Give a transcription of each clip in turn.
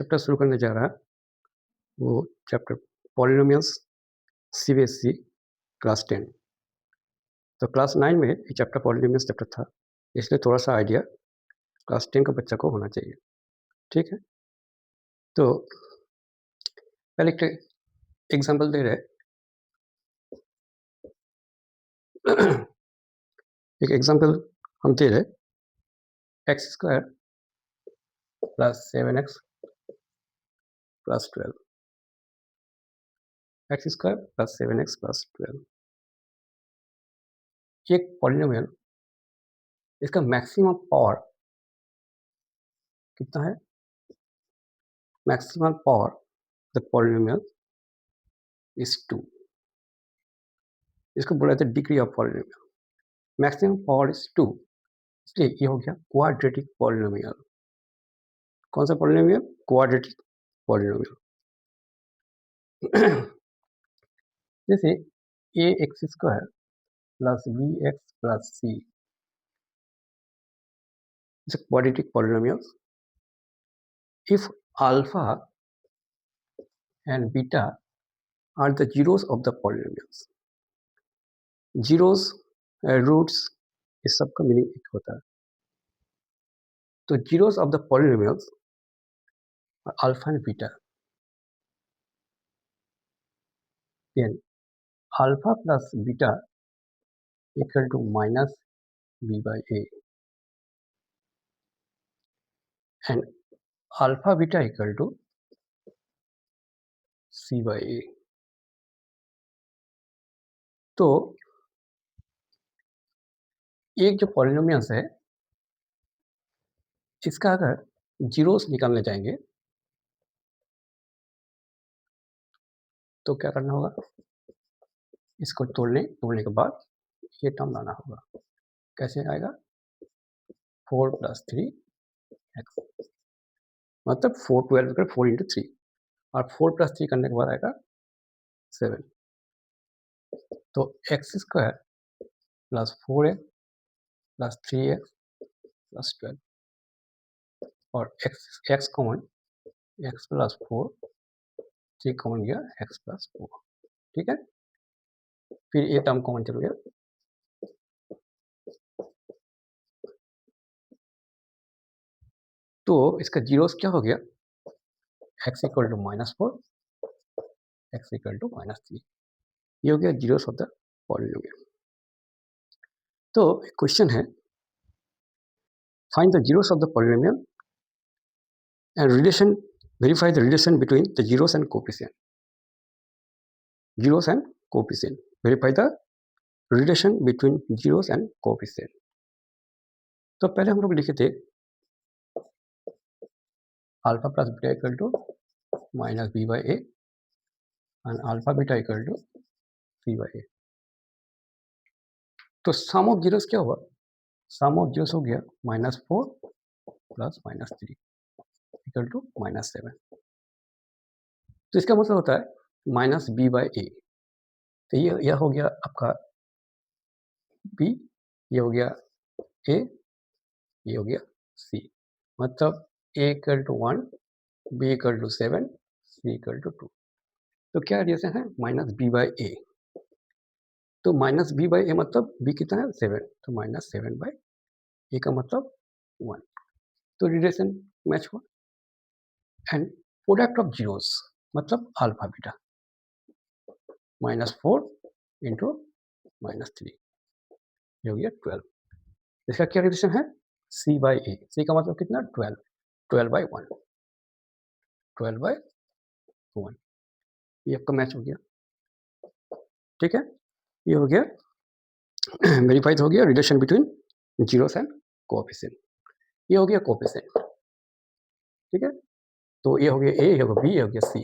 Chapter शुरू करने जा रहा है वो चैप्टर पॉलिनोमियल्स सीबीएसई क्लास 10। तो क्लास 9 में ये चैप्टर पॉलिनोमियल्स चैप्टर था, इसलिए थोड़ा सा आइडिया क्लास 10 के बच्चा को होना चाहिए। ठीक है, तो पहले एक एग्जांपल दे रहे एक एग्जांपल हम दे रहे x square plus 7x plus 12, x square plus 7x plus 12 एक पॉलिनोमियल, इसका मैक्सिमम पावर कितना है? Maximum power the polynomial is 2। इसको बोला जाता है degree of polynomial. Maximum power is 2, इसलिए ये हो गया क्वाड्रेटिक पॉलिनोमियल। कौन सा पॉलिनोमियल? Quadratic polynomial. जैसे a x square plus b x plus c is a quadratic polynomial if alpha and beta are the zeros of the polynomials. Zeros roots इस सब का मीनिंग एक होता है। तो zeros of the polynomials are alpha and beta. Then alpha plus beta equal to minus b by a and alpha beta equal to c by a. तो एक जो पॉलिनोमियल्स है इसका अगर जीरोस निकालने जाएंगे तो क्या करना होगा? इसको तोड़ने के बाद ये टर्म लाना होगा। कैसे आएगा? 4 + 3x मतलब 4 12 कर 4 × 3 और 4 + 3 करने के बाद आएगा 7। तो x square plus 4x plus 3x plus 12 और x common x plus 4 3 common गया x प्लस 4। ठीक है, फिर ये टर्म कॉमन चल गया तो इसका जीरोस क्या हो गया? x = -4 x = -3 ये हो गया जीरोस ऑफ द पॉलिनोमियल। तो क्वेश्चन है find the zeros of the polynomial and relation, verify the relation between the zeros and coefficient. Zeros and coefficient. Verify the relation between zeros and coefficient. तो पहले हम लोग लिखे थे alpha plus beta equal to minus B by a and alpha beta equal to c by ए। तो sum of zeros क्या हुआ? Sum of zeros हो गया -4 प्लस -3 इक्वल टू -7। तो इसका मतलब होता है माइनस बी बाई ए। तो यह हो गया आपका बी, ये हो गया ए, ये हो गया सी। मतलब A equal to 1, B equal to 7, C equal to 2। तो क्या रिलेशन है? माइनस बी बाई ए। तो माइनस बी बाई ए मतलब बी कितना है? 7, तो -7 बाई ए का मतलब 1। तो रिलेशन मैच हुआ। एंड प्रोडक्ट ऑफ जीरोस मतलब अल्फा बीटा -4 इंटू -3 ये हो गया 12। इसका क्या रिलेशन है? C by a. सी का मतलब कितना? 12, 12 बाई 1, 12 बाई 1 ये आपका मैच हो गया। ठीक है, ये हो गया वेरीफाइड हो गया relation between zeros and coefficient. ये हो गया कोएफिशिएंट। ठीक है, तो ये हो गया ए, ये हो गया बी, ये हो गया सी।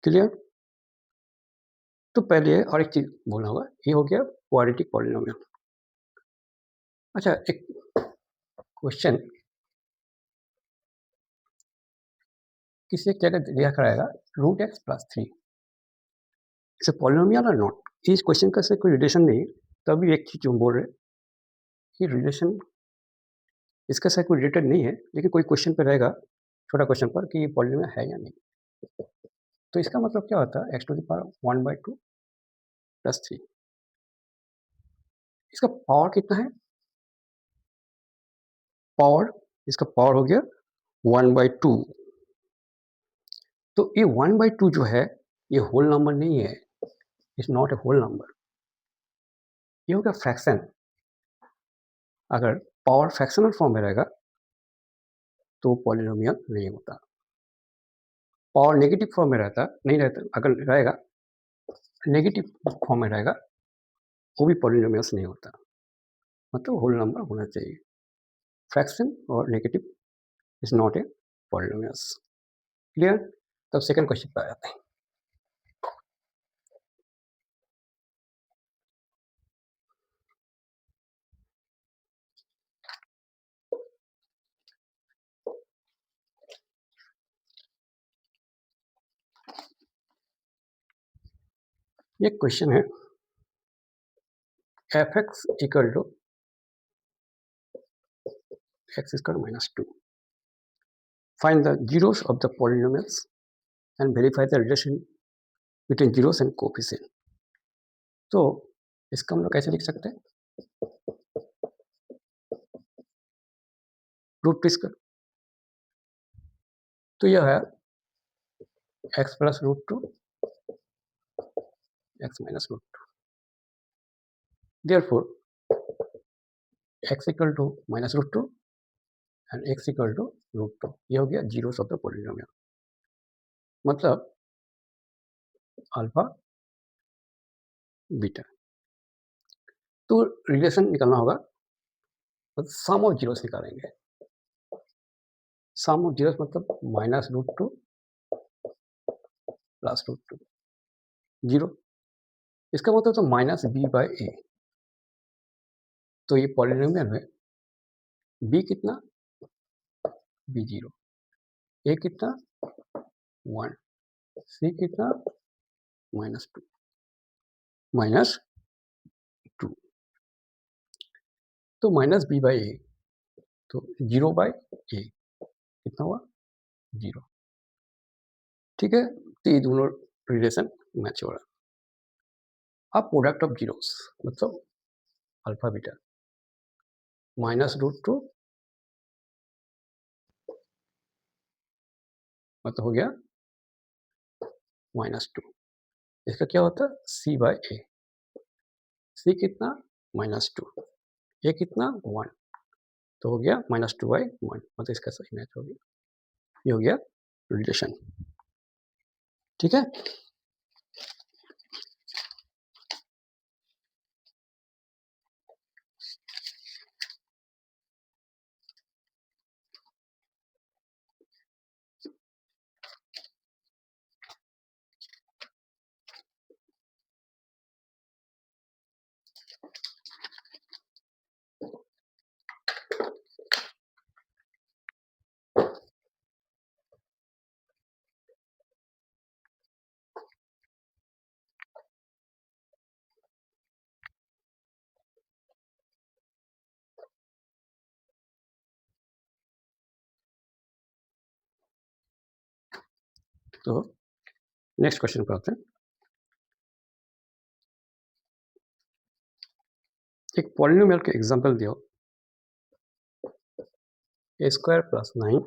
क्लियर? तो पहले और एक चीज बोलना होगा, ये हो गया क्वाड्रेटिक पॉलिनोमियल। अच्छा, एक क्वेश्चन किसी एक जगह दिया कराएगा √x + 3 इट्स अ पॉलिनोमियल और नॉट। इस क्वेश्चन का से कोई रिलेशन नहीं, तभी एक चीज जो बोल रहे कि रिलेशन इसके साथ कोई रिलेटेड नहीं है, लेकिन कोई क्वेश्चन पे रहेगा, छोटा क्वेश्चन पर, कि ये पॉलिनोमियल है या नहीं। तो इसका मतलब क्या होता है, x to the power 1/2 plus 3। इसका पावर कितना है? पावर, इसका पावर हो गया 1/2। तो ये 1/2 जो है, ये होल नंबर नहीं है, it's not a whole number, ये हो गया फ्रैक्शन। अगर पावर फ्रैक्शनल फॉर्म में रहेगा तो पॉलिनोमियल नहीं होता। पावर नेगेटिव फॉर्म में रहता नहीं रहता, अगर रहेगा नेगेटिव फॉर्म में रहेगा, वो भी पॉलिनोमियल्स नहीं होता, मतलब होल नंबर होना चाहिए। फ्रैक्शन और negative is not a polynomials. Clear? तब सेकंड क्वेश्चन पे आ जाते हैं। ये क्वेश्चन है, f x equal to x square minus 2, find the zeros of the polynomials and verify the relation between zeros and coefficient. तो इसका हम लोग कैसे लिख सकते हैं? रूट टू स्क्वायर, तो यह है x plus root two x minus root two, therefore x equal to minus root two and x equal to root two, ये हो गया जीरोस ऑफ द पॉलिनोमियल, मतलब अल्फा बीटा। तो रिलेशन निकालना होगा, तो सम ऑफ जीरोस निकालेंगे। Sum of zeros मतलब minus root two plus root two, zero. इसका मतलब तो माइनस बी बाई ए। तो ये पॉलिनोमियल में बी कितना, बी जीरो, ए कितना 1, सी कितना -2, -2। तो माइनस बी बाई ए, तो जीरो बाई ए कितना हुआ, जीरो। ठीक है, तो ये दोनों रिलेशन मैच हो रहा। अब प्रोडक्ट ऑफ जीरोस मतलब अल्फा बीटा, -√2 मतलब हो गया -2। इसका क्या होता है, सी बाई ए, सी कितना -2, ए कितना 1, तो हो गया -2/1, मतलब इसका सही मैच हो गया। ये हो गया रिलेशन। ठीक है, तो नेक्स्ट क्वेश्चन पर आते हैं। एक पॉलिनोमियल के एग्जांपल दियो, a square plus 9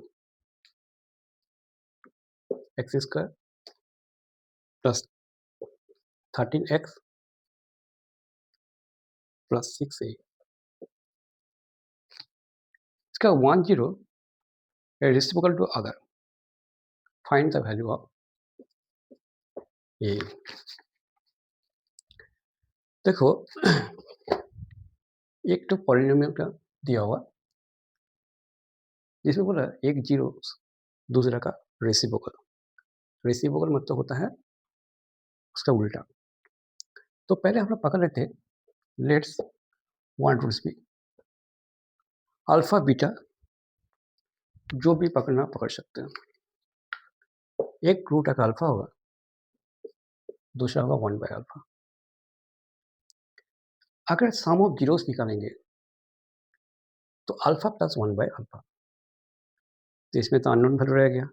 x square plus 13x plus 6a। इसका 1 0 is reciprocal to other, find the value of a। देखो, एक तो पॉलिनोमियल का दिया हुआ जिसमें बोला एक जीरो दूसरा का रेसिप्रोकल। रेसिप्रोकल मतलब होता है उसका उल्टा। तो पहले हम लोग पकड़ लेते हैं, लेट्स वन रूल्स भी, अल्फा बीटा जो भी पकड़ना पकड़ सकते हैं। एक रूट का अल्फा होगा, दूसरा होगा 1/अल्फा। अगर सम ऑफ जीरोस निकालेंगे तो अल्फा प्लस 1 बाय अल्फा, तो इसमें तो अननोन वैल्यू रह गया,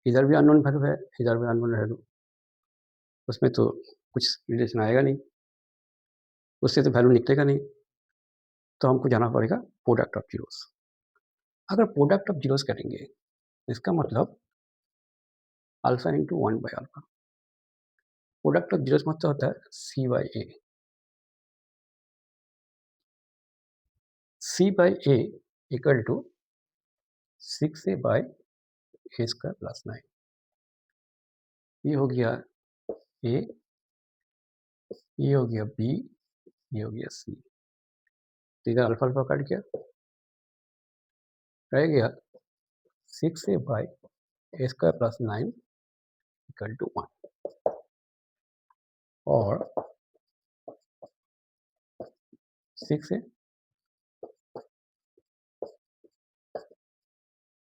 इधर भी अननोन वैल्यू है, इधर भी अननोन वैल्यू, उसमें तो कुछ रिलेशन आएगा नहीं, उससे तो वैल्यू निकलेगा नहीं, तो हमको जाना पड़ेगा प्रोडक्ट ऑफ जीरोस। अगर प्रोडक्ट ऑफ जीरोस करेंगे इसका मतलब alpha into 1 by alpha, product of zeros मतलब होता है c by a, c by a equal to 6a by a square plus 9, ये हो गया ए, ये हो गया बी, ये हो गया सी, तो इधर अल्फा अल्फा कट गया, रह गया 6a by a square plus 9 equal to 1, और 6a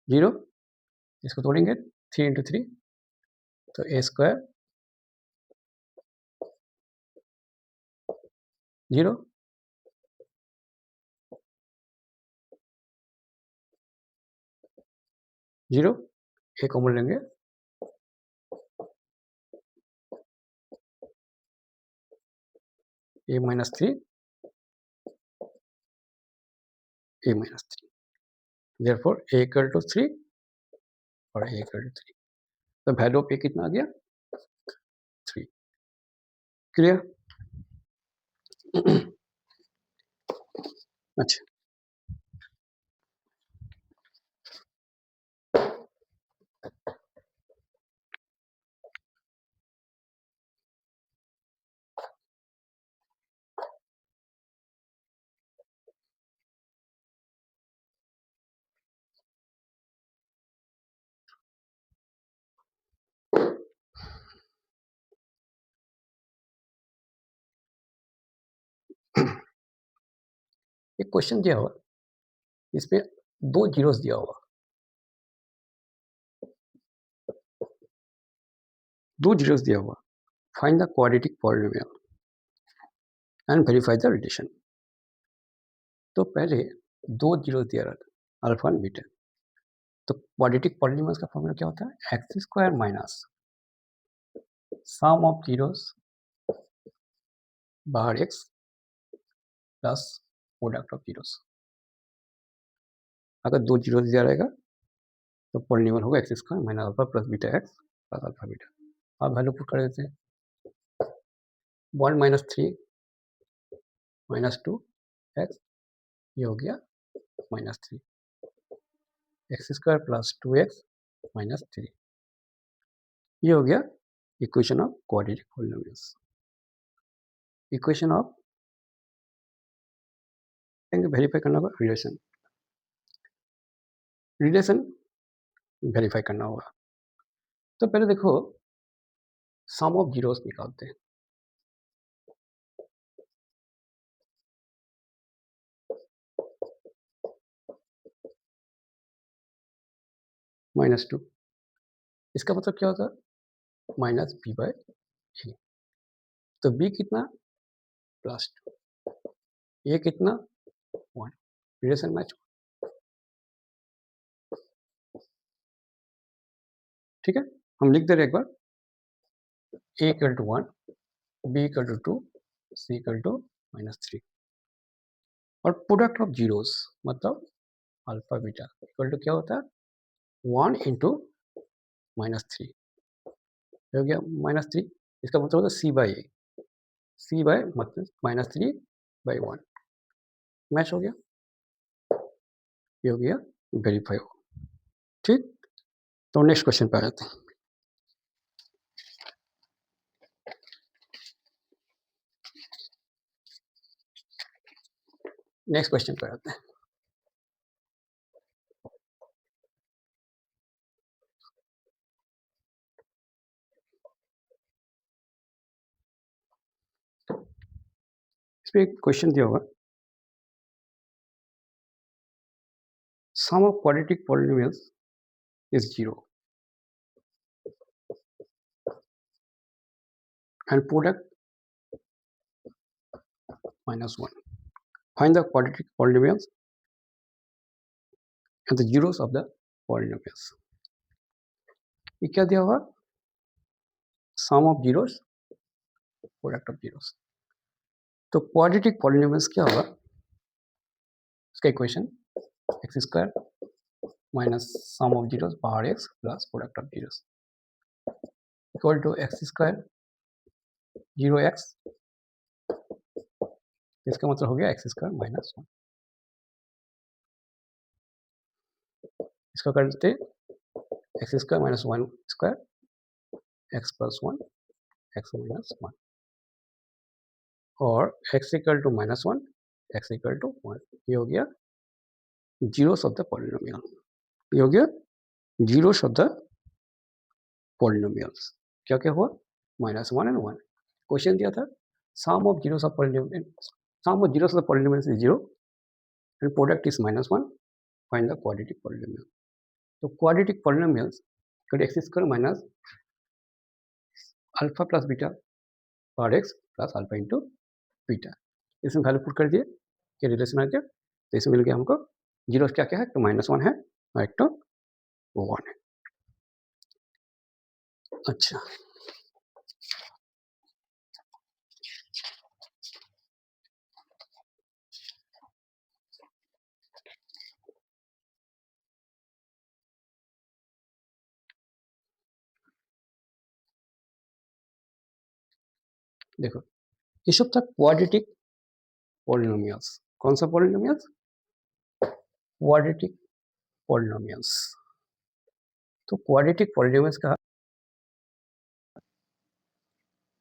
0, इसको तोड़ेंगे 3 इंटू 3, तो ए स्क्वायर 0, 0, ए कॉमन लेंगे, a minus 3, a minus 3, therefore a equal to 3 और ए इक्वल टू 3, तो वैल्यू ऑफ ए कितना आ गया 3, क्लियर। अच्छा, एक क्वेश्चन दिया हुआ, इसमें 2 जीरोस दिया हुआ, 2 जीरोस दिया हुआ, find the quadratic polynomial and verify the relation. तो पहले 2 जीरोस दिया रहता अल्फा एंड बीटा, तो क्वाड्रेटिक पॉलिनोमियल का फॉर्मूला क्या होता है, x square minus sum of zeros बाहर x plus product of zeros. अगर 2 जीरो दिया रहेगा तो पॉलिनोमियल होगा x square minus alpha plus beta x plus alpha beta. अब वैल्यू पुट कर देते हैं, 1 माइनस 3 माइनस 2 एक्स, ये हो गया minus 3, x square plus 2x minus 3, ये हो गया equation of quadratic polynomials. Equation of verify करना होगा रिलेशन, रिलेशन वेरीफाई करना होगा। तो पहले देखो सम ऑफ जीरोस निकालते हैं, -2, इसका मतलब क्या होता है माइनस बी बाई ए, तो बी कितना +2, ए कितना 1, रिलेशन मैच, ठीक है। हम लिख दे रहे एक बार, a equal to 1, B equal to 2, c equal to -3, और प्रोडक्ट ऑफ जीरोस मतलब अल्फा बीटा इक्वल टू क्या होता है 1 इंटू -3, हो गया -3, इसका मतलब होता है c by a, C bye मतलब -3/1, मैच हो गया, ये हो गया वेरीफाई हो, ठीक। तो नेक्स्ट क्वेश्चन पे आ जाते हैं। नेक्स्ट क्वेश्चन पे आते हैं। इसमें एक क्वेश्चन दिया होगा, sum of quadratic polynomials is 0 and product -1, find the quadratic polynomials and the zeros of the polynomials. ये क्या दिया हुआ? Sum of zeros, product of zeros. तो क्वाड्रेटिक पॉलिनोमियल्स क्या होगा? इसका equation x square minus sum of zeros power x plus product of zeros equal to x square 0x, इसका मतलब हो गया एक्स स्क्वायर माइनस 1। इसका करते x square minus 1 square x plus 1 x minus 1 और x equal to minus 1 x equal to 1। ये हो गया जीरोस ऑफ द पॉलिनोमियल। ये हो गया जीरोस ऑफ द पॉलिनोमियल्स। क्या क्या हुआ? Minus 1 and 1। क्वेश्चन दिया था sum of zeros of polynomial, sum of zeros of the polynomials is 0 and product is minus 1, find the quadratic polynomial. तो quadratic polynomials x square minus alpha plus beta power x plus alpha into beta, इसमें value put कर दिए कि relation आ गया। तो इसमें मिल गया हमको जीरो क्या क्या है, तो माइनस 1 है और एक तो 1 है। अच्छा, देखो ये सब था क्वाड्रेटिक पॉलिनोमियल्स। कौन सा पॉलिनोमियल्स? Quadratic polynomials. तो क्वाड्रेटिक पॉलिनोमियल्स का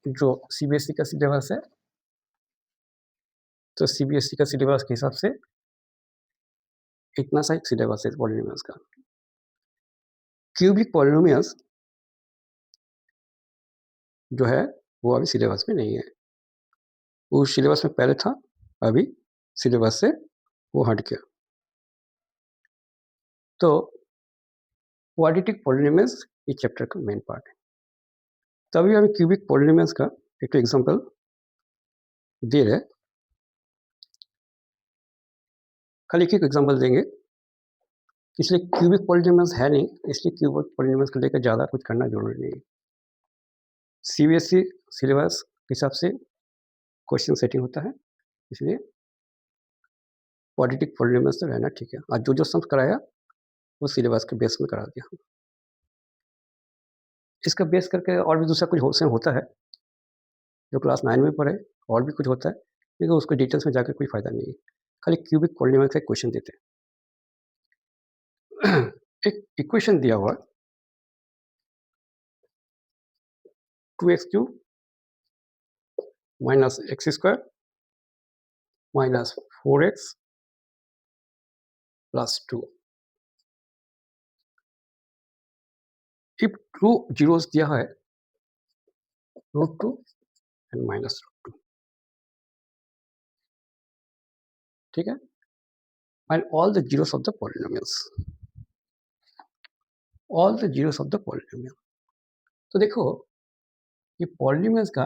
जो सीबीएसई का सिलेबस है, तो सीबीएसई का सिलेबस के हिसाब से इतना सा एक सिलेबस है पॉलिनोमियल्स का। क्यूबिक पॉलिनोमियल्स जो है वो अभी सिलेबस में नहीं है। वो सिलेबस में पहले था, अभी सिलेबस से वो हट गया। तो क्वाड्रेटिक पॉलिनोमियल्स इस चैप्टर का मेन पार्ट है। तभी हम क्यूबिक पॉलिनोमियल्स का एक एग्जांपल दे रहे, खाली एक एग्जांपल देंगे, इसलिए क्यूबिक पॉलिनोमियल्स है नहीं, इसलिए क्यूबिक पॉलिनोमियल्स को लेकर ज़्यादा कुछ करना जरूरी नहीं है। सीबीएसई सिलेबस के हिसाब से क्वेश्चन सेटिंग होता है, इसलिए क्वाड्रेटिक पॉलिनोमियल्स तो रहना ठीक है। आज जो जो सम्स कराया वो सिलेबस के बेस में करा दिया। इसका बेस करके और भी दूसरा कुछ होता है जो क्लास 9 में पढ़े, और भी कुछ होता है, लेकिन उसको डिटेल्स में जाकर कोई फायदा नहीं है। खाली क्यूबिक पॉलिनोमियल का क्वेश्चन देते हैं। एक इक्वेशन दिया हुआ 2x³ minus x square minus 4x plus 2। If 2 zeros दिया है √2 एंड माइनस √2, ठीक है, find all the zeros of the polynomials, all the zeros of the polynomial. तो देखो ये पॉलिनोमियल्स का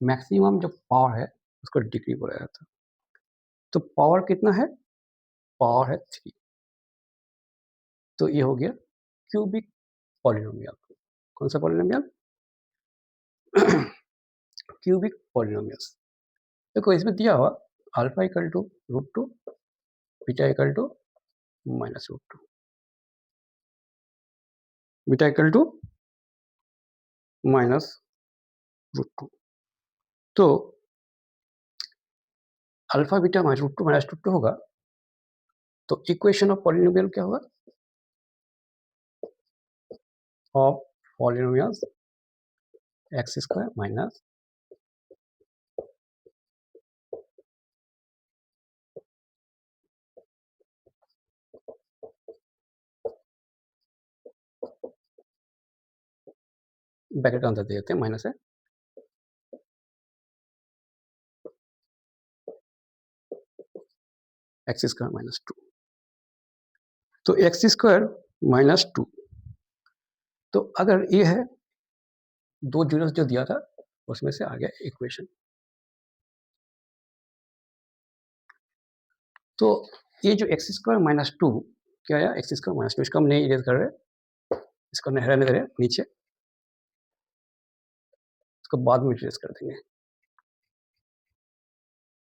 मैक्सिमम जो पावर है उसको डिग्री बोला जाता है। तो पावर कितना है? पावर है 3। तो ये हो गया क्यूबिक पॉलिनोमियल। कौन सा पॉलिनोमियल? Cubic polynomials. देखो इसमें दिया हुआ alpha equal to √2, beta equal to minus √2, beta equal to minus √2। तो अल्फा बीटा √2 माइनस √2 होगा, तो इक्वेशन ऑफ पॉलिनोमियल क्या होगा? Of polynomials x square minus bracket का अंदर दे देते हैं, माइनस है एक्स स्क्वायर माइनस 2। तो एक्स स्क्वायर माइनस 2, तो अगर ये है दो जीरोस जो दिया था उसमें से आ गया इक्वेशन। तो ये जो एक्स स्क्वायर माइनस टू क्या आया, एक्स स्क्वायर माइनस टू, इसको हम नहीं इरेज कर रहे, इसको नहीं रहने दे रहे नीचे, इसको बाद में इरेज कर देंगे।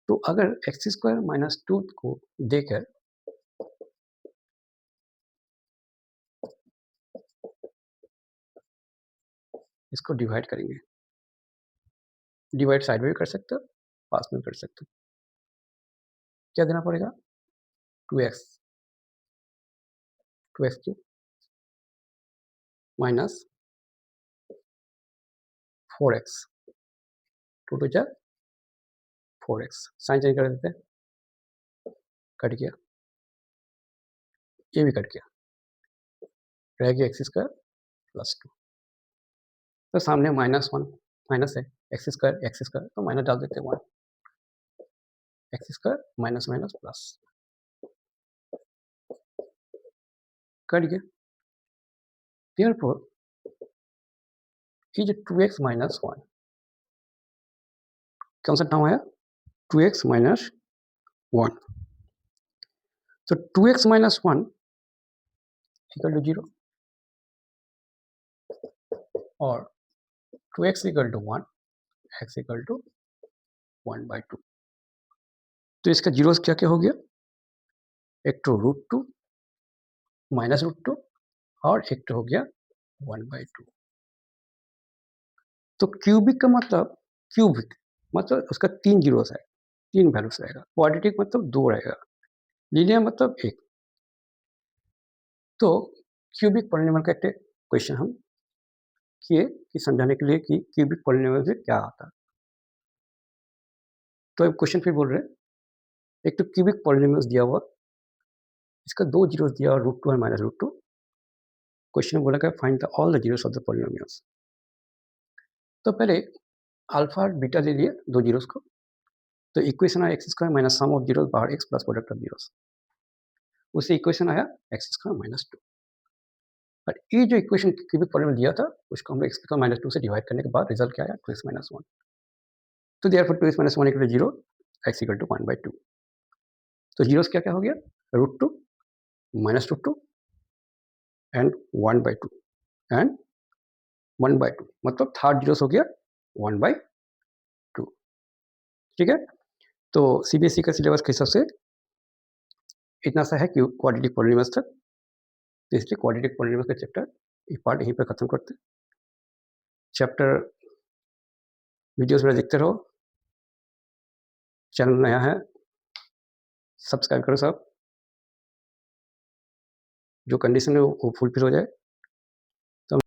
तो अगर एक्स स्क्वायर माइनस टू को देकर इसको डिवाइड करेंगे, डिवाइड साइड में भी कर सकते हो, पास में भी कर सकते हो। क्या देना पड़ेगा, 2x cube minus 4x, to to जा 4x, साइन चेंज कर देते हैं, कट गया, ये भी कट गया, रह गया एक्स स्क्वायर प्लस टू। तो सामने माइनस वन माइनस है, एक्स स्क्वायर तो माइनस डाल देते हैं, one x square minus minus plus, cut गया। देयरफॉर ये जो 2x माइनस वन, कौन सा टर्म आया, 2x माइनस वन, तो 2x minus one equal to 0 और 2x equal to 1, x equal to 1/2। तो इसका जीरो क्या क्या हो गया, एक तो √2 माइनस √2 और एक तो हो गया 1/2। तो क्यूबिक का मतलब, क्यूबिक मतलब उसका 3 जीरोस है, 3 वैल्यूज रहेगा, क्वाड्रेटिक मतलब 2 रहेगा, लीनियर मतलब 1। तो क्यूबिक पॉलिनॉमियल का एक क्वेश्चन हम किए कि समझाने के लिए कि क्यूबिक पॉलिनॉमियल से क्या आता है। तो अब क्वेश्चन फिर बोल रहे हैं, एक तो क्यूबिक पॉलिनॉमियल्स दिया हुआ, इसका 2 जीरोस दिया और √2 और माइनस √2। क्वेश्चन में बोला कि find the all the zeros of the polynomials. तो पहले अल्फा और बीटा ले लिए 2 जीरोस को, तो इक्वेशन आया x square minus sum of zeros बाहर x plus product of zeros, उससे इक्वेशन आया एक्स स्क्वायर माइनस टू। और ये जो इक्वेशन क्यूबिक पॉलिनॉमियल दिया था उसको हम एक्स स्क्वायर माइनस टू से डिवाइड करने के बाद रिजल्ट क्या आया, 2x माइनस वन। तो therefore 2x minus one equal to 0, x equal to 1/2। तो जीरोस क्या क्या हो गया, √2 माइनस √2 एंड 1/2 एंड 1/2, मतलब थर्ड जीरोस हो गया 1/2। ठीक है। तो सीबीएसई का सिलेबस के हिसाब से इतना सा है कि क्वाड्रेटिक पॉलिनॉमियल्स तक, तो इसलिए क्वाड्रेटिक पॉलिनॉमियल्स का चैप्टर ये पार्ट यहीं पर खत्म करते हैं। चैप्टर वीडियोस में देखते रहो, चैनल नया है सब्सक्राइब करो सब, जो कंडीशन है वो फुलफिल हो जाए।